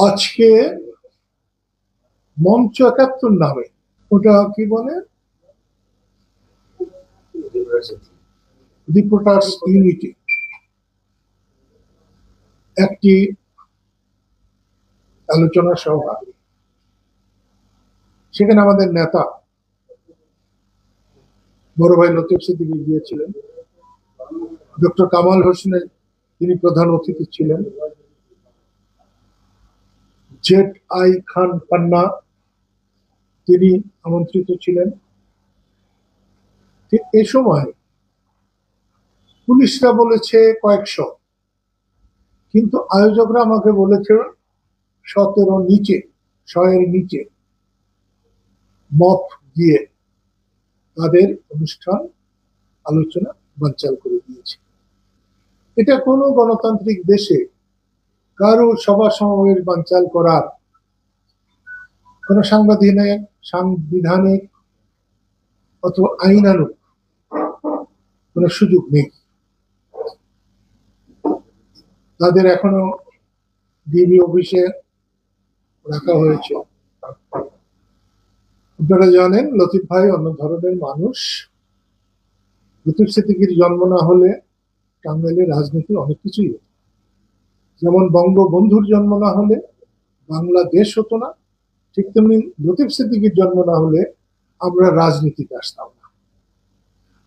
আজকে মঞ্চ ৭১ নামে, ওটা কি বলে, রিপোর্টার্স ইউনিটি, একটি আলোচনা সভা। সেখানে আমাদের নেতা বড় ভাই লতিফ সিদ্দিকী গিয়েছিলেন। ডক্টর কামাল হোসেনের তিনি প্রধান অতিথি ছিলেন। জেড.আই. খান পান্না তিনি আমন্ত্রিত ছিলেন। এ সময় পুলিশরা বলেছে কয়েকশো, কিন্তু আয়োজকরা আমাকে বলেছে ১৭ নিচে, ১০০-এর নিচে মপ দিয়ে তাদের অনুষ্ঠান আলোচনা বানচাল করে দিয়েছে। এটা কোনো গণতান্ত্রিক দেশে কারো সভা সমাবেশ বানচাল করার কোন সাংবিধানিক অথবা আইনানুগ কোন সুযোগ নেই। তাদের এখনো ডিবি অফিসে রাখা হয়েছে। আপনারা জানেন লতিফ ভাই অন্য ধরনের মানুষ। লতিফ সিদ্দিকীর জন্ম না হলে টাঙ্গাইলের রাজনীতি অনেক কিছুই হতো। যেমন বঙ্গবন্ধুর জন্ম না হলে বাংলাদেশ হতো না, ঠিক তেমনি লতিফ সিদ্দিকীর জন্ম না হলে আমরা রাজনীতিতে আসতাম না।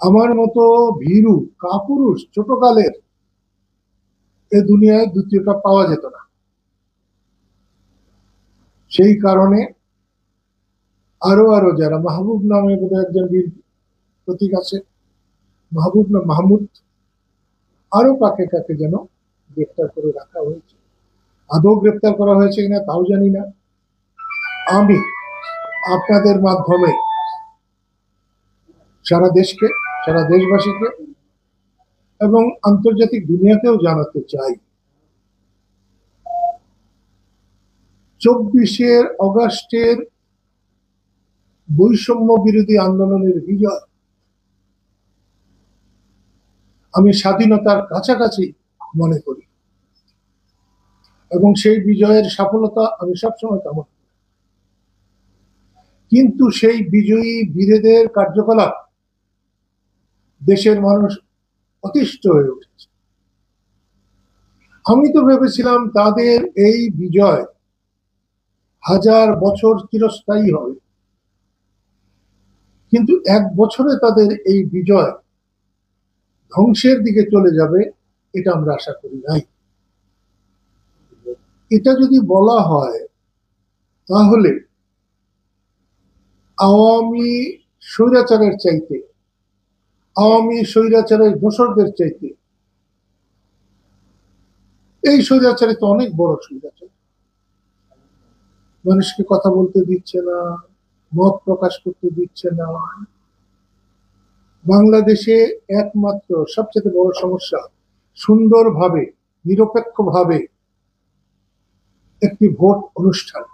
আমার মতো ভীরু কাপুরুষ ছোটকালের এ দুনিয়ায় দ্বিতীয়টা পাওয়া যেত না। সেই কারণে আরো যারা, মাহবুব নামে বোধহয় একজন বীর প্রতীক আছে, মাহবুব না মাহমুদ, আরো কাকে কাকে যেন গ্রেপ্তার করে রাখা হয়েছে। আদৌ গ্রেপ্তার করা হয়েছে কিনা তাও জানি না। আমি আপনাদের মাধ্যমে সারা দেশকে, সারা দেশবাসীকে এবং আন্তর্জাতিক দুনিয়াকেও জানাতে চাই, ২৪শে অগাস্টের বৈষম্য বিরোধী আন্দোলনের বিজয় আমি স্বাধীনতার কাছাকাছি মনে করি এবং সেই বিজয়ের সফলতা আমি সবসময় কামনা করি। কিন্তু সেই বিজয়ী বীরেদের কার্যকলাপ দেশের মানুষ অতিষ্ঠ হয়ে উঠেছে। আমি তো ভেবেছিলাম তাদের এই বিজয় ১০০০ বছর চিরস্থায়ী হবে, কিন্তু ১ বছরে তাদের এই বিজয় ধ্বংসের দিকে চলে যাবে এটা আমরা আশা করি নাই। এটা যদি বলা হয় তাহলে আওয়ামী স্বৈরাচারের চাইতে, আওয়ামী স্বৈরাচারের দোসরদের চাইতে এই স্বৈরাচারে তো অনেক বড় স্বৈরাচার। মানুষকে কথা বলতে দিচ্ছে না, মত প্রকাশ করতে দিচ্ছে না। বাংলাদেশে একমাত্র সবচেয়ে বড় সমস্যা, সুন্দরভাবে নিরপেক্ষভাবে একটি ভোট অনুষ্ঠান,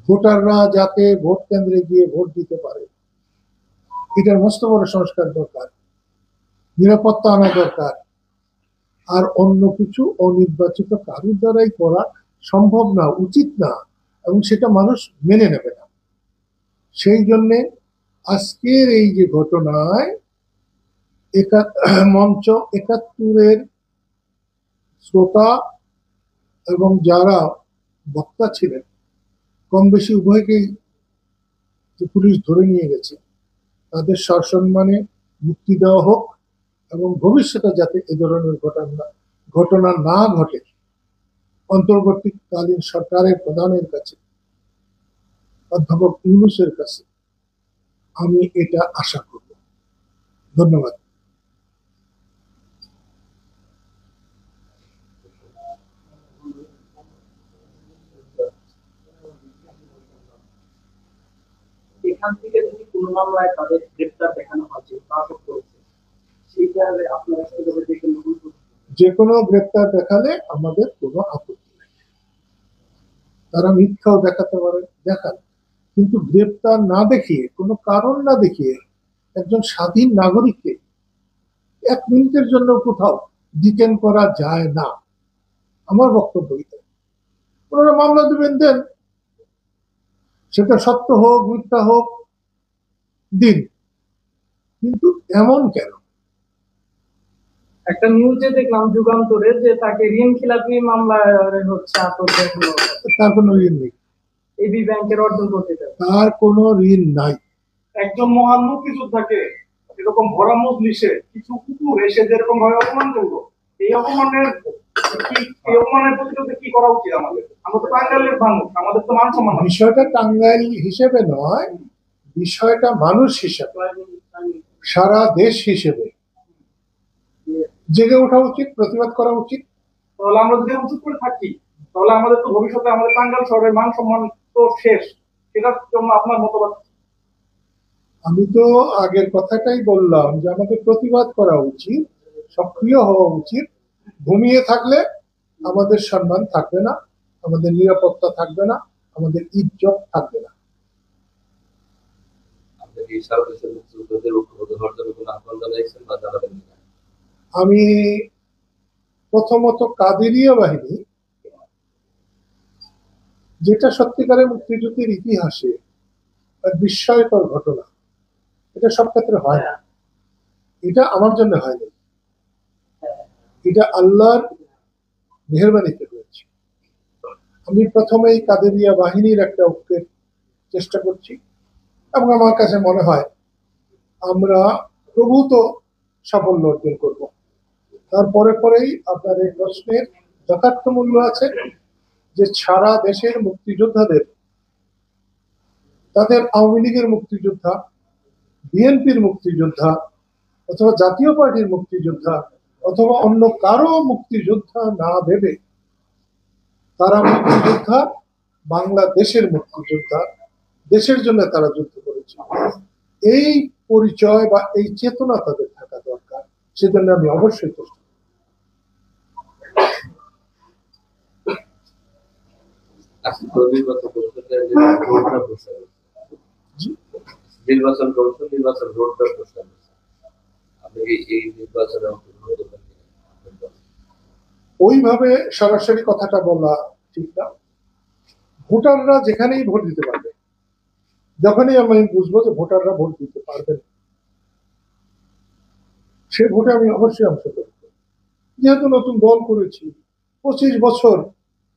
ভোটাররা যাতে ভোট কেন্দ্রে গিয়ে ভোট দিতে পারে, এটার মস্ত বড় সংস্কার দরকার, নিরাপত্তা আনা দরকার। আর অন্য কিছু অনির্বাচিত কারোর দ্বারাই করা সম্ভব না, উচিত না, এবং সেটা মানুষ মেনে নেবে না। সেই জন্যে আজকের এই যে ঘটনায় মঞ্চ ৭১-এর শ্রোতা এবং যারা বক্তা ছিলেন, কম বেশি উভয়কেই পুলিশ ধরে নিয়ে গেছে, তাদের সসম্মানে মুক্তি দেওয়া হোক এবং ভবিষ্যতে যাতে এ ধরনের ঘটনা না ঘটে অন্তর্বর্তীকালীন সরকারের প্রধানের কাছে, অধ্যাপক ইউনূসের কাছে আমি এটা আশা করব। ধন্যবাদ। এখান থেকে যদি কোনো মামলায় তাদের গ্রেপ্তার দেখানো হয় যে আটক করেছে, সেইটা আপনারা কিভাবে দেখেন? যে কোনো গ্রেপ্তার দেখালে আমাদের কোনো আপত্তি নেই। তারা মিথ্যাও দেখাতে পারে, দেখান, কিন্তু গ্রেপ্তার না দেখিয়ে, কোনো কারণ না দেখিয়ে একজন স্বাধীন নাগরিককে ১ মিনিটের জন্য কোথাও ডিটেইন করা যায় না। আমার বক্তব্য এটা। কোনো আপনারা মামলা দিবেন, দেন, সেটা সত্য হোক মিথ্যা হোক, দিন, কিন্তু এমন কেন? একটা নিউজে দেখলাম যুগান্তরে যে তাকে ঋণ খেলাপি মামলায় হচ্ছে আটক দেখানো হয়েছে। তার কোনো ঋণ নেই, এবি ব্যাংকের অর্জন করতে চায়। তার কোনো ঋণ নাই। একজন মহান মুক্তিযোদ্ধাকে এরকম ভরা মজলিসে কিছু কুকুর এসে যেরকম ভাবে অপমান করলো, এই অপমানের এই অপমানের প্রতিরোধে কি করা উচিত আমাদের? আমরা তো টাঙ্গাইলের মানুষ, আমাদের তো মান সম্মান আছে। বিষয়টা টাঙ্গাইল হিসেবে নয়, বিষয়টা মানুষ হিসেবে, সারা দেশ হিসেবে জেগে ওঠা উচিত, প্রতিবাদ করা উচিত। তাহলে আমরা যদি চুপ করে থাকি, তাহলে আমাদের তো ভবিষ্যতে আমাদের টাঙ্গাইল শহরের মান সম্মান তো শেষ। সেটার জন্য আপনার মতবাদ? আমি তো আগের কথাটাই বললাম যে আমাদের প্রতিবাদ করা উচিত, সক্রিয় হওয়া উচিত। ঘুমিয়ে থাকলে আমাদের সম্মান থাকবে না, আমাদের নিরাপত্তা থাকবে না, আমাদের ইজ্জত থাকবে না। আমি প্রথমত কাদেরিয়া বাহিনী, যেটা সত্যিকারের মুক্তিযুদ্ধের ইতিহাসে এক বিস্ময়কর ঘটনা, এটা সব ক্ষেত্রে হয় না, এটা আমার জন্য হয়নি, এটা আল্লাহর মেহেরবানিতে হয়েছে। আমি প্রথমেই কাদেরিয়া বাহিনীর একটা ঐক্যের চেষ্টা করছি, এবং আমার কাছে মনে হয় আমরা প্রভূত সাফল্য অর্জন করব। তারপরে পরেই আপনার এই প্রশ্নের যথার্থ মূল্য আছে যে সারা দেশের মুক্তিযোদ্ধাদের, তাদের আওয়ামী লীগের মুক্তিযোদ্ধা, বিএনপির মুক্তিযোদ্ধা, অথবা জাতীয় পার্টির মুক্তিযোদ্ধা, অথবা অন্য কারো মুক্তিযোদ্ধা না ভেবে তারা মুক্তিযোদ্ধা, বাংলাদেশের মুক্তিযোদ্ধা, দেশের জন্য তারা যুদ্ধ করেছে। এই পরিচয় বা এই চেতনা তাদের থাকা দরকার, সেজন্য আমি অবশ্যই চেষ্টা করব। নির্বাচন কমিশন নির্বাচন রোডটা প্রস্তাব করেছে, আপনি এই নির্বাচনে ওইভাবে সরাসরি কথাটা বলা ঠিক না। ভোটাররা যেখানেই ভোট দিতে পারবে, যখনই আমি বুঝবো যে ভোটাররা ভোট দিতে পারবেন, সে ভোটে আমি অবশ্যই অংশগ্রহণ করব। যেহেতু নতুন দল করেছি, 25 বছর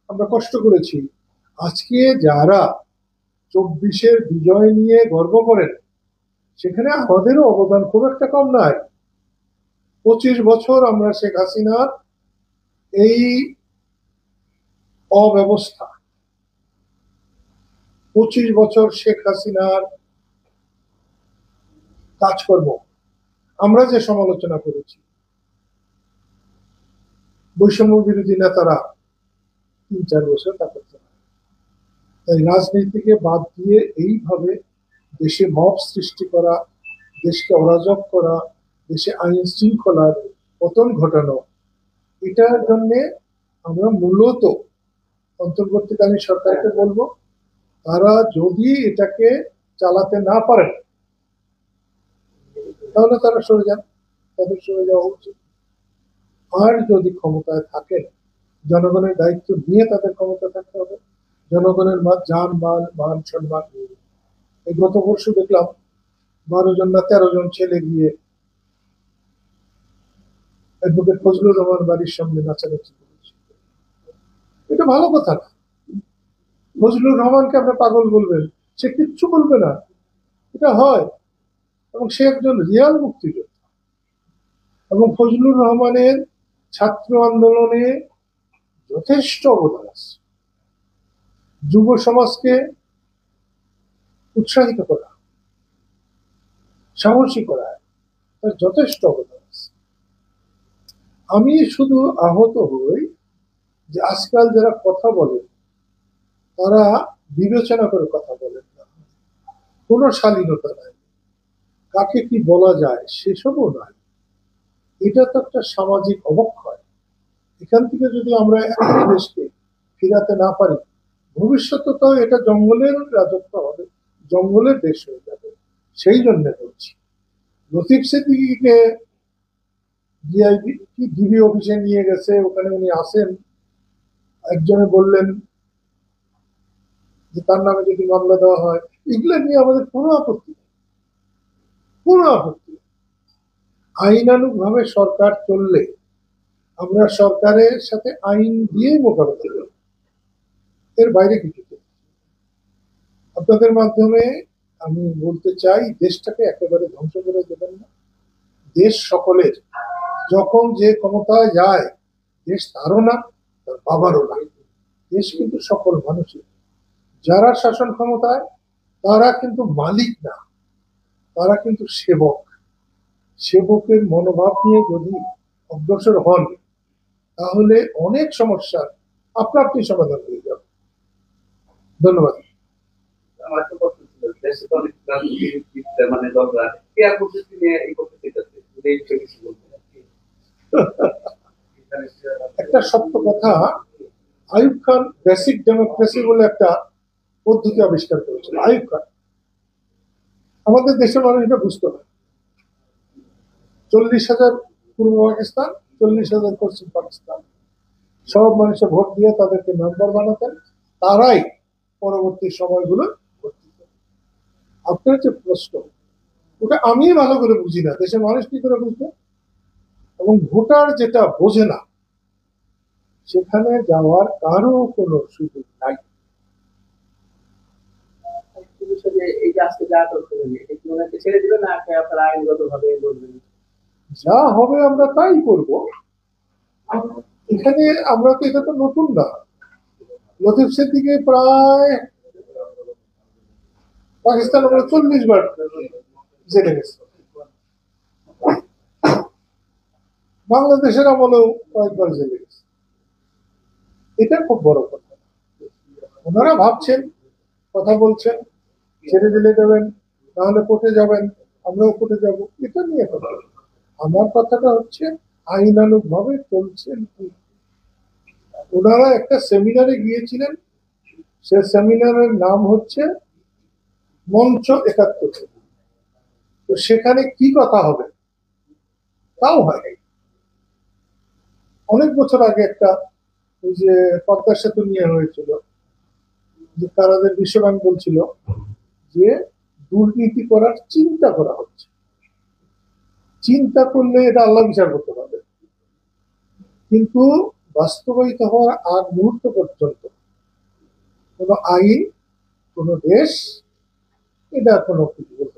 আমরা কষ্ট করেছি, আজকে যারা 24-এর বিজয় নিয়ে গর্ব করেন, সেখানে আমাদেরও অবদান খুব একটা কম নয়। 25 বছর আমরা শেখ হাসিনার এই অব্যবস্থা, 25 বছর শেখ হাসিনার কাজকর্ম আমরা যে সমালোচনা করেছি, বৈষম্য বিরোধী নেতারা 3-4 বছর তা করতে পারে। তাই রাজনীতিকে বাদ দিয়ে এইভাবে দেশে মব সৃষ্টি করা, দেশকে অরাজক করা, দেশে আইন শৃঙ্খলার পতন ঘটানো, এটার জন্য আমরা মূলত অন্তর্বর্তীকালীন সরকারকে বলবো, তারা যদি এটাকে চালাতে না পারেন তাহলে তারা সরে যান, তাদের সরে যাওয়া উচিত। আর যদি ক্ষমতায় থাকেন, জনগণের দায়িত্ব নিয়ে তাদের ক্ষমতা থাকতে হবে, জনগণের যান মাল মান সম্মান। এই গত বর্ষ দেখলাম 12 জন না 13 জন ছেলে গিয়ে অ্যাডভোকেট ফজলুর রহমান বাড়ির সামনে নাচানাচি করেছে। এটা ভালো কথা না। ফজলুর রহমানকে আপনি পাগল বলবেন, সে কিচ্ছু বলবে না, এটা হয়। এবং সে একজন রিয়াল মুক্তিযোদ্ধা, এবং ফজলুর রহমানের ছাত্র আন্দোলনে যথেষ্ট অবদান আছে। যুব সমাজকে উৎসাহিত করা, সাহসী করা, তার যথেষ্ট অবদান আছে। আমি শুধু আহত হই যে আজকাল যারা কথা বলেন তারা বিবেচনা করে কথা বলেন না, কোনো শালীনতা নাই, কাকে কি বলা যায় সেসবও নাই। এটা তো একটা সামাজিক অবক্ষয়। এখান থেকে যদি আমরা একই দেশকে ফিরাতে না পারি, ভবিষ্যতে তো এটা জঙ্গলের রাজত্ব হবে, জঙ্গলের দেশ হয়ে যাবে। সেই জন্য বলছি, লতিফ সিদ্দিকীকে ডিবি অফিসে নিয়ে গেছে, ওখানে উনি আসেন, একজনে বললেন যে তার নামে যদি মামলা দেওয়া হয়, এগুলো নিয়ে আমাদের কোনো আপত্তি নেই, কোনো আপত্তি নেই। আইনানুগ ভাবে সরকার চললে আমরা সরকারের সাথে আইন দিয়েই মোকাবেলা করব, এর বাইরে কিছু নেই। আপনাদের মাধ্যমে আমি বলতে চাই, দেশটাকে একেবারে ধ্বংস করে দেবেন না। দেশ সকলের, যখন যে ক্ষমতায় যায় দেশ তারও না, তার বাবারও না। দেশ কিন্তু সকল মানুষের। যারা শাসন ক্ষমতায় তারা কিন্তু মালিক না, তারা কিন্তু সেবক। সেবকের মনোভাব নিয়ে যদি অগ্রসর হন তাহলে অনেক সমস্যার আপনা আপনি সমাধান হয়ে যাবে। ধন্যবাদ। আমার একটা প্রশ্ন ছিল, দেশে তো অনেক রাজনীতিবিদ মানে দলরা কেয়ার পদ্ধতি নিয়ে এই করতে চাইছে, যদি এই বিষয়ে কিছু বলতে একটা সত্য কথা, আইয়ুব খান বেসিক ডেমোক্রেসি বলে একটা পদ্ধতি আবিষ্কার করেছিল। আইয়ুব খান, আমাদের দেশের মানুষ এটা বুঝতো না। 40,000 পূর্ব পাকিস্তান, 40,000 পশ্চিম পাকিস্তান, সব মানুষের ভোট দিয়ে তাদেরকে মেম্বার বানাতেন, তারাই পরবর্তী সময়গুলো ভোট দিতেন। আপনার যে প্রশ্ন, ওটা আমি ভালো করে বুঝি না, দেশের মানুষ কি করে বুঝবে? এবং ভোটার যেটা বোঝে না সেখানে যাওয়ার কারো কোনো সুযোগ নাই। এই যে আজকে যা করতে হবে এটা কি ওনাকে ছেড়ে দিবেন না আপনারা আইনগত ভাবে বলবেন? যা হবে আমরা তাই করব। এখানে আমরা তো, এটা তো নতুন না। লতিফ সিদ্দিকী প্রায় পাকিস্তান 40 বার জেলে গেছে, বাংলাদেশের আমলেও কয়েকবার জেলে গেছে। এটা খুব বড় কথা। ওনারা ভাবছেন, কথা বলছেন, ছেড়ে দিলে দেবেন, নাহলে কোর্টে যাবেন, আমরাও কোর্টে যাব, এটা নিয়ে কথা। আমার কথাটা হচ্ছে আইনানুগ ভাবে চলছেন কি। ওনারা একটা সেমিনারে গিয়েছিলেন, সে সেমিনারের নাম হচ্ছে মঞ্চ 71। তো সেখানে কি কথা হবে তাও হয়। অনেক বছর আগে একটা, ওই যে পদ্মা সেতু নিয়ে হয়েছিল, যে তারাদের বিশ্বব্যাংক বলছিল যে দুর্নীতি করার চিন্তা করা হচ্ছে। চিন্তা করলে এটা আল্লাহ বিচার করতে পারবে, কিন্তু বাস্তবায়িত হওয়ার আগ মুহূর্ত পর্যন্ত কোনো আইন, কোনো দেশ এটা কোনো কিছু বলতে